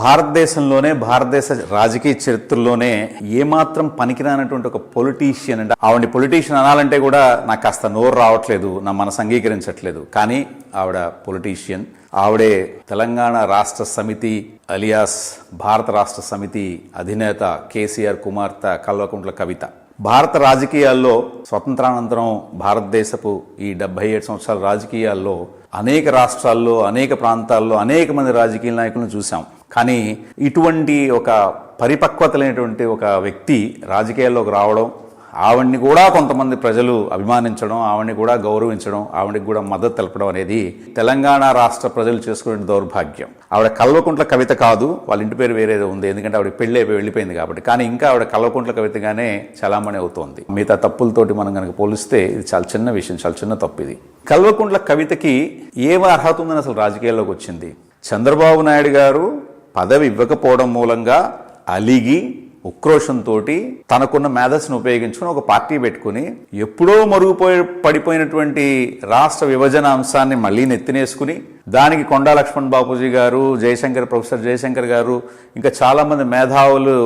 భారతదేశంలోనే భారతదేశ రాజకీయ చరిత్రలోనే ఏమాత్రం పనికిరానటువంటి ఒక పొలిటీషియన్ అంటే ఆవిడ పొలిటీషియన్ అనాలంటే కూడా నాకు కాస్త నోరు రావట్లేదు, నా మనసు అంగీకరించట్లేదు. కానీ ఆవిడ పొలిటీషియన్. ఆవిడే తెలంగాణ రాష్ట్ర సమితి అలియాస్ భారత రాష్ట్ర సమితి అధినేత కేసీఆర్ కుమార్తె కల్వకుంట్ల కవిత. భారత రాజకీయాల్లో స్వతంత్రానంతరం భారతదేశపు ఈ 77 సంవత్సరాల రాజకీయాల్లో అనేక రాష్ట్రాల్లో, అనేక ప్రాంతాల్లో అనేక మంది రాజకీయ నాయకులను చూసాం. కానీ ఇటువంటి ఒక పరిపక్వత లేనటువంటి ఒక వ్యక్తి రాజకీయాల్లోకి రావడం, ఆవిడ్ని కూడా కొంతమంది ప్రజలు అభిమానించడం, ఆవిడ్ని కూడా గౌరవించడం, ఆవిడకి కూడా మద్దతు తెలపడం అనేది తెలంగాణ రాష్ట్ర ప్రజలు చేసుకునే దౌర్భాగ్యం. ఆవిడ కల్వకుంట్ల కవిత కాదు, వాళ్ళ ఇంటి పేరు వేరేదో ఉంది, ఎందుకంటే ఆవిడ పెళ్లి అయిపోయి వెళ్ళిపోయింది కాబట్టి. కానీ ఇంకా ఆవిడ కల్వకుంట్ల కవితగానే చలామణి అవుతోంది. మిగతా తప్పులతోటి మనం కనుక పోలిస్తే ఇది చాలా చిన్న విషయం, చాలా చిన్న తప్పు ఇది. కల్వకుంట్ల కవితకి ఏం అర్హత ఉందని అసలు రాజకీయాల్లోకి వచ్చింది? చంద్రబాబు నాయుడు గారు పదవి ఇవ్వకపోవడం మూలంగా అలిగి ఉక్రోషంతో తనకున్న మేధస్సును ఉపయోగించుకుని ఒక పార్టీ పెట్టుకుని ఎప్పుడో పడిపోయినటువంటి రాష్ట్ర విభజన అంశాన్ని మళ్లీ నెత్తినేసుకుని దానికి కొండా లక్ష్మణ్ బాపూజీ గారు, ప్రొఫెసర్ జయశంకర్ గారు, ఇంకా చాలా మంది మేధావులు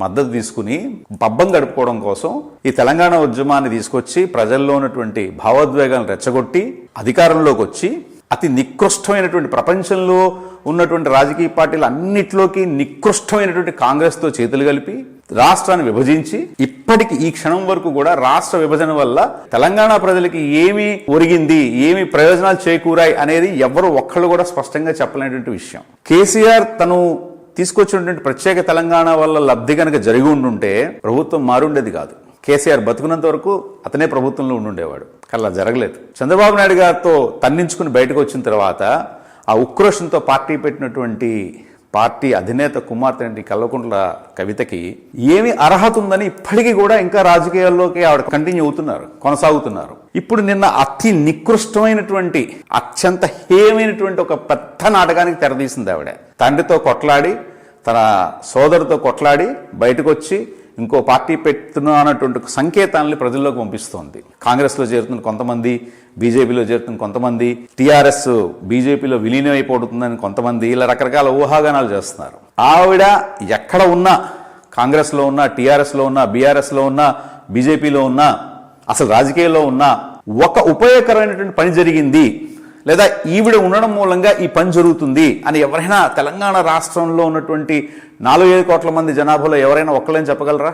మద్దతు తీసుకుని పబ్బం గడుపుకోవడం కోసం ఈ తెలంగాణ ఉద్యమాన్ని తీసుకొచ్చి ప్రజల్లో ఉన్నటువంటి భావోద్వేగాలను రెచ్చగొట్టి అధికారంలోకి వచ్చి అతి నికృష్టమైనటువంటి ప్రపంచంలో ఉన్నటువంటి రాజకీయ పార్టీలు అన్నిట్లోకి నికృష్టమైనటువంటి కాంగ్రెస్తో చేతులు కలిపి రాష్ట్రాన్ని విభజించి ఇప్పటికి ఈ క్షణం వరకు కూడా రాష్ట్ర విభజన వల్ల తెలంగాణ ప్రజలకి ఏమి ఒరిగింది, ఏమి ప్రయోజనాలు చేకూరాయి అనేది ఎవరు ఒక్కళ్ళు కూడా స్పష్టంగా చెప్పలేనటువంటి విషయం. కేసీఆర్ తను తీసుకొచ్చినటువంటి ప్రత్యేక తెలంగాణ వల్ల లబ్ధి కనుక జరిగి ఉండుంటే ప్రభుత్వం మారుండేది కాదు. కేసీఆర్ బతుకున్నంత వరకు అతనే ప్రభుత్వంలో ఉండుండేవాడు. అలా జరగలేదు. చంద్రబాబు నాయుడు గారితో తన్నించుకుని బయటకు వచ్చిన తర్వాత ఆ ఉక్రోషంతో పార్టీ పెట్టినటువంటి పార్టీ అధినేత కుమార్తె కల్వకుంట్ల కవితకి ఏమి అర్హత ఉందని ఇప్పటికీ కూడా ఇంకా రాజకీయాల్లోకి ఆవిడ కంటిన్యూ అవుతున్నారు, కొనసాగుతున్నారు. ఇప్పుడు నిన్న అతి నికృష్టమైనటువంటి అత్యంత హేయమైనటువంటి ఒక పెద్ద నాటకానికి తెరదీసింది ఆవిడ. తండ్రితో కొట్లాడి, తన సోదరుతో కొట్లాడి బయటకు వచ్చి ఇంకో పార్టీ పెడుతున్నా అన్నటువంటి సంకేతాలని ప్రజల్లోకి పంపిస్తోంది. కాంగ్రెస్లో చేరుతున్న కొంతమంది, బీజేపీలో చేరుతున్న కొంతమంది, టీఆర్ఎస్ బీజేపీలో విలీనం అయిపోతుందని కొంతమంది, ఇలా రకరకాల ఊహాగానాలు చేస్తున్నారు. ఆవిడ ఎక్కడ ఉన్నా, కాంగ్రెస్లో ఉన్నా, టీఆర్ఎస్లో ఉన్నా, బీఆర్ఎస్లో ఉన్నా, బీజేపీలో ఉన్నా, అసలు రాజకీయాల్లో ఉన్నా ఒక ఉపయోగకరమైనటువంటి పని జరిగింది లేదా ఈవిడ ఉండడం మూలంగా ఈ పని జరుగుతుంది అని ఎవరైనా తెలంగాణ రాష్ట్రంలో ఉన్నటువంటి 4-5 కోట్ల మంది జనాభాలో ఎవరైనా ఒక్కళ్ళని చెప్పగలరా?